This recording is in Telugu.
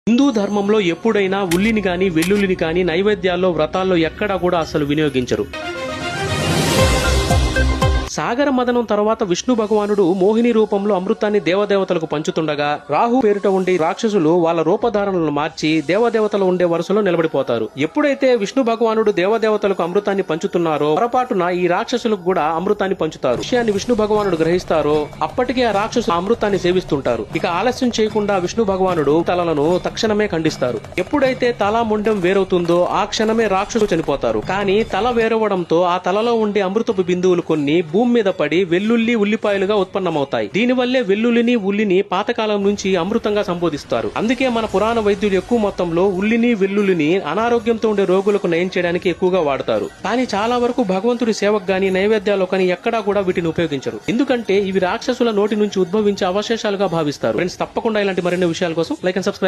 హిందూ ధర్మంలో ఎప్పుడైనా ఉల్లిని గాని వెల్లుల్లిని గాని నైవేద్యాల్లో వ్రతాల్లో ఎక్కడా కూడా అసలు వినియోగించరు. సాగర మదనం తర్వాత విష్ణు భగవానుడు మోహిని రూపంలో అమృతాన్ని దేవదేవతలకు పంచుతుండగా రాహు పేరిట ఉండే రాక్షసులు వాళ్ళ రూపధారణలను మార్చి దేవదేవతలు ఉండే వరుసలో నిలబడిపోతారు. ఎప్పుడైతే విష్ణు భగవానుడు దేవదేవతలకు అమృతాన్ని పంచుతున్నారో పొరపాటున ఈ రాక్షసులకు కూడా అమృతాన్ని పంచుతారు. విషయాన్ని విష్ణు భగవానుడు గ్రహిస్తారో అప్పటికే ఆ రాక్షసులు అమృతాన్ని సేవిస్తుంటారు. ఇక ఆలస్యం చేయకుండా విష్ణు భగవానుడు తలలను తక్షణమే ఖండిస్తారు. ఎప్పుడైతే తల ముండెం వేరవుతుందో ఆ క్షణమే రాక్షసులు చనిపోతారు. కానీ తల వేరవడంతో ఆ తలలో ఉండే అమృతపు బిందువులు కొన్ని భూమి మీద పడి వెల్లుల్లి ఉల్లిపాయలుగా ఉత్పన్నమవుతాయి. దీనివల్లే వెల్లుల్లిని ఉల్లిని పాతకాలం నుంచి అమృతంగా సంబోధిస్తారు. అందుకే మన పురాణ వైద్యులు ఎక్కువ మొత్తంలో ఉల్లిని వెల్లుల్లిని అనారోగ్యంతో ఉండే రోగులకు నయం చేయడానికి ఎక్కువగా వాడతారు. కానీ చాలా వరకు భగవంతుడి సేవకు గాని నైవేద్యాలు కానీ ఎక్కడా కూడా వీటిని ఉపయోగించరు. ఎందుకంటే ఇవి రాక్షసుల నోటి నుంచి ఉద్భవించే అవశేషాలుగా భావిస్తారు. ఫ్రెండ్స్, తప్పకుండా ఇలాంటి మరిన్ని విషయాల కోసం లైక్ అండ్ సబ్స్క్రైబ్.